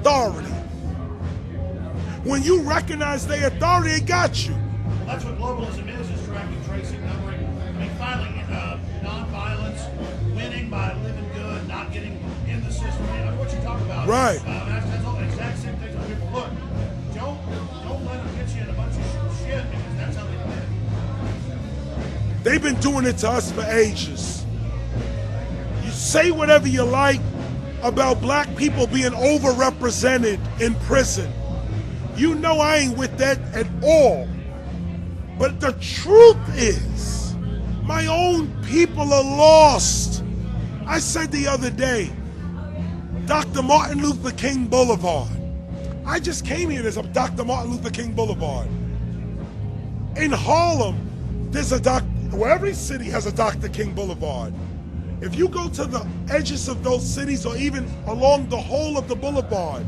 authority. When you recognize their authority, it got you. That's what globalism is tracking, tracing, numbering. I mean, finally, non-violence, winning by living good, not getting in the system. I mean, what you talk about. Right. That's all the exact same thing that people look. Don't let them get you in a bunch of shit because that's how they live. They've been doing it to us for ages. You say whatever you like about black people being overrepresented in prison. You know I ain't with that at all. But the truth is, my own people are lost. I said the other day, Dr. Martin Luther King Boulevard. I just came here, there's a Dr. Martin Luther King Boulevard. In Harlem, there's a well, every city has a Dr. King Boulevard. If you go to the edges of those cities or even along the whole of the boulevard,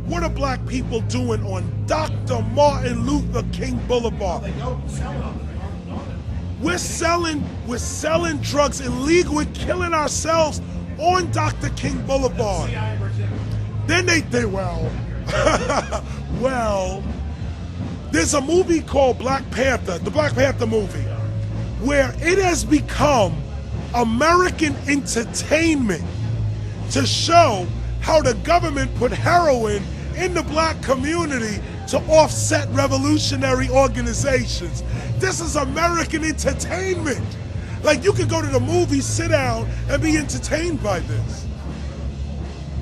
what are black people doing on Dr. Martin Luther King Boulevard? They go sell it on We're selling drugs illegal. We're killing ourselves on Dr. King Boulevard. Then they think, well, well, there's a movie called Black Panther, the Black Panther movie, where it has become American entertainment to show how the government put heroin in the black community to offset revolutionary organizations. This is American entertainment. Like, you can go to the movies, sit down, and be entertained by this.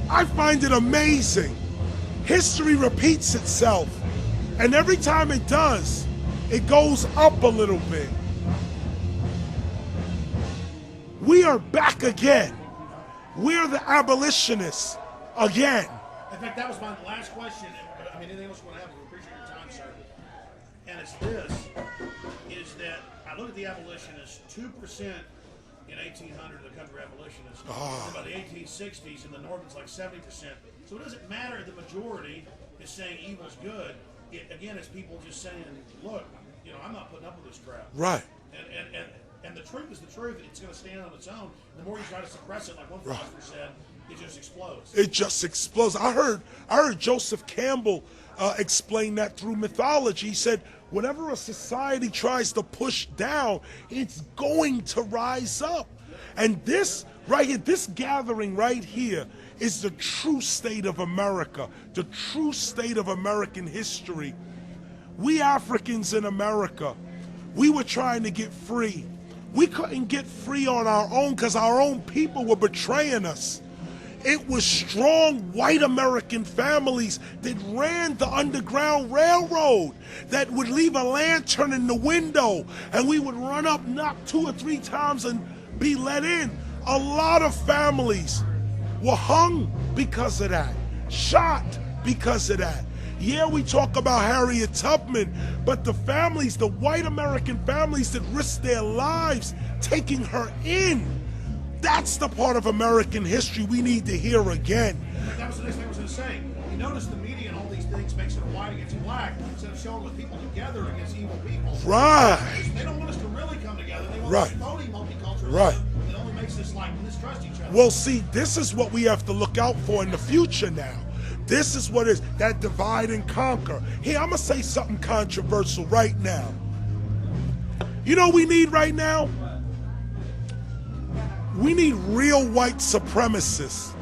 I find it amazing. History repeats itself, and every time it does, it goes up a little bit. We are back again. We're the abolitionists again. In fact, that was my last question. I mean, anything else you want to have? We appreciate your time, sir. And it's this, is that I look at the abolitionists, 2% in 1800, the country abolitionists. And by the 1860s, in the North, it's like 70%. So it doesn't matter if the majority is saying evil's good. Again, it's people just saying, look, I'm not putting up with this crap. Right. And the truth is the truth. It's going to stand on its own. The more you try to suppress it, like one philosopher said, it just explodes. It just explodes. I heard Joseph Campbell explain that through mythology. He said, whenever a society tries to push down, it's going to rise up. And this right here, this gathering right here, is the true state of America, the true state of American history. We Africans in America, we were trying to get free. We couldn't get free on our own because our own people were betraying us. It was strong white American families that ran the Underground Railroad, that would leave a lantern in the window, and we would run up, knock 2 or 3 times, and be let in. A lot of families were hung because of that, shot because of that. Yeah, we talk about Harriet Tubman, but the families, the white American families that risked their lives taking her in, that's the part of American history we need to hear again. That was the next thing I was going to say. You notice the media and all these things makes it white against black instead of showing with people together against evil people. Right. They don't want us to really come together. They want Right. us phony multiculturalism Right. that only makes us like mistrust each other. Well, see, this is what we have to look out for in the future now. This is what is that divide and conquer. Here, I'm going to say something controversial right now. You know what we need right now? We need real white supremacists.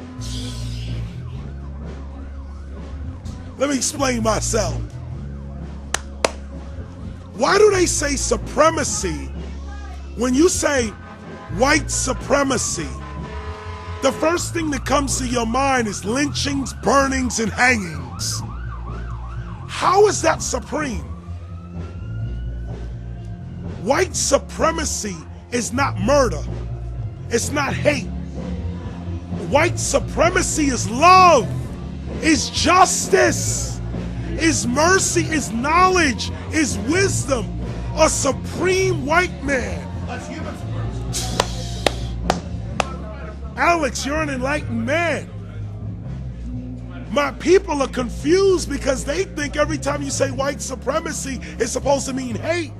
Let me explain myself. Why do they say supremacy when you say white supremacy? The first thing that comes to your mind is lynchings, burnings, and hangings. How is that supreme? White supremacy is not murder. It's not hate. White supremacy is love, is justice, is mercy, is knowledge, is wisdom. A supreme white man. That's human supremacy. Alex, you're an enlightened man. My people are confused because they think every time you say white supremacy, it's supposed to mean hate.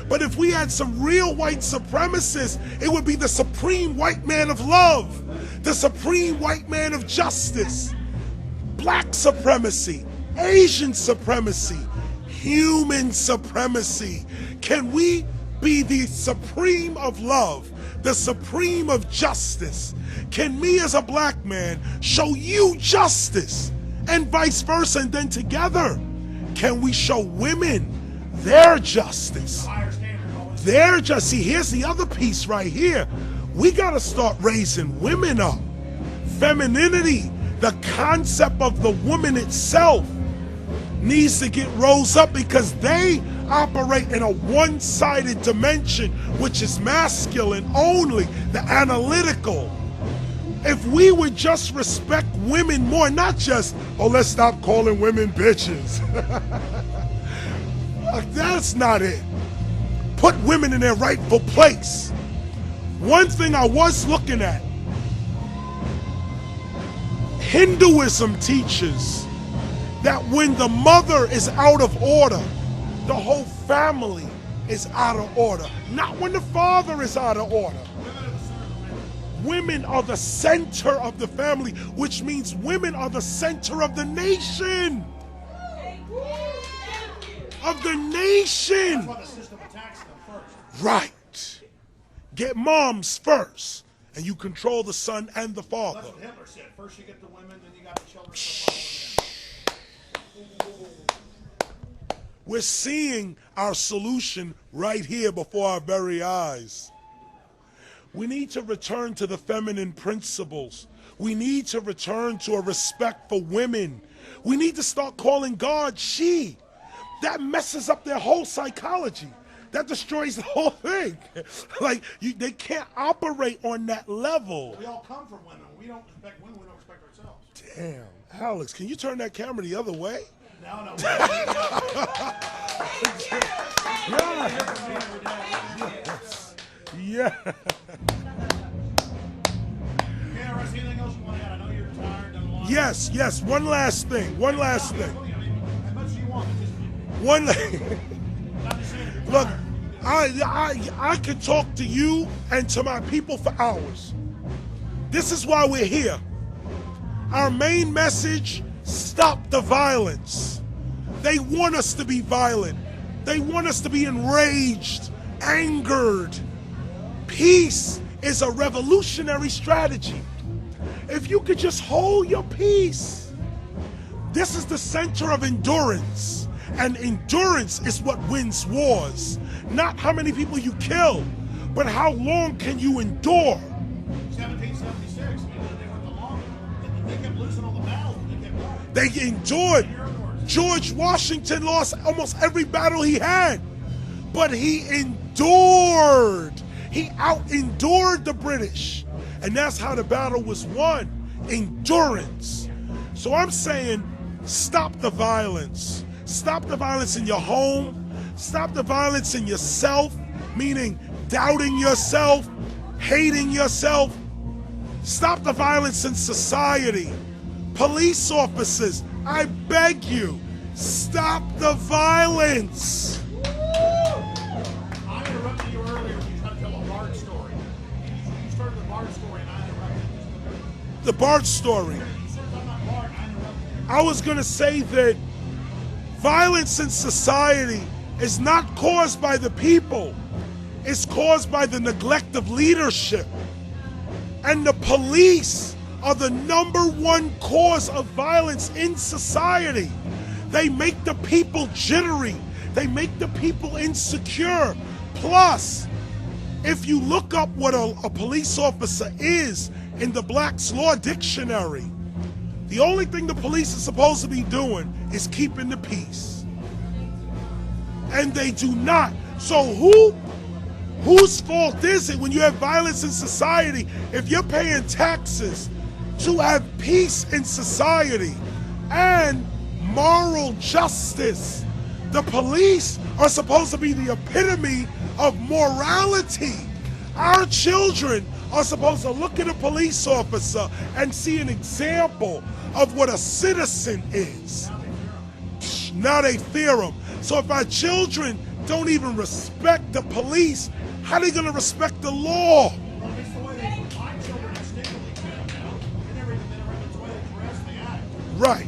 But if we had some real white supremacists, it would be the supreme white man of love, the supreme white man of justice. black supremacy, Asian supremacy, human supremacy. Can we be the supreme of love, the supreme of justice? Can me as a black man show you justice and vice versa, and then together can we show women their justice? Their justice. See, here's the other piece right here. We gotta start raising women up. Femininity, the concept of the woman itself, needs to get rose up because they operate in a one-sided dimension, which is masculine only, the analytical. If we would just respect women more, not just, oh, let's stop calling women bitches. That's not it. Put women in their rightful place. One thing I was looking at, Hinduism teaches that when the mother is out of order, the whole family is out of order. Not when the father is out of order. Women are the center of the family, which means women are the center of the nation. Of the nation. That's why the system attacks them first. Right. Get moms first, and you control the son and the father. That's what Hitler said. First you get the women, then you got the children. We're seeing our solution right here before our very eyes. We need to return to the feminine principles. We need to return to a respect for women. We need to start calling God she. That messes up their whole psychology. That destroys the whole thing. Like, they can't operate on that level. We all come from women. We don't respect women, we don't respect ourselves. Damn, Alex, can you turn that camera the other way? No. Yeah. KRS, anything else you want to add? I know you're tired. Yes. One last thing. As much as you want. Look, I could talk to you and to my people for hours. This is why we're here. Our main message: stop the violence. They want us to be violent. They want us to be enraged, angered. Peace is a revolutionary strategy. If you could just hold your peace. This is the center of endurance. And endurance is what wins wars. Not how many people you kill, but how long can you endure? 1776, they went the long. They kept losing all the battles. They endured. George Washington lost almost every battle he had, but he endured. He out-endured the British, and that's how the battle was won. Endurance. So I'm saying, stop the violence. Stop the violence in your home. Stop the violence in yourself, meaning doubting yourself, hating yourself. Stop the violence in society. Police officers, I beg you, stop the violence. I interrupted you earlier when you tried to tell a Bard story. You started the Bard story and I interrupted you. The Bard story. You started talking about Bard and I interrupted you. I was going to say that violence in society is not caused by the people. It's caused by the neglect of leadership. And the police are the #1 cause of violence in society. They make the people jittery. They make the people insecure. Plus, if you look up what a police officer is in the Black's Law Dictionary, the only thing the police are supposed to be doing is keeping the peace. And they do not. So whose fault is it when you have violence in society if you're paying taxes to have peace in society and moral justice? The police are supposed to be the epitome of morality. Our children are supposed to look at a police officer and see an example of what a citizen is. Now they fear them. So if our children don't even respect the police, how are they going to respect the law? Well, it's the way my children instinctively feel now. They never even it's the way they dress, they act. Right.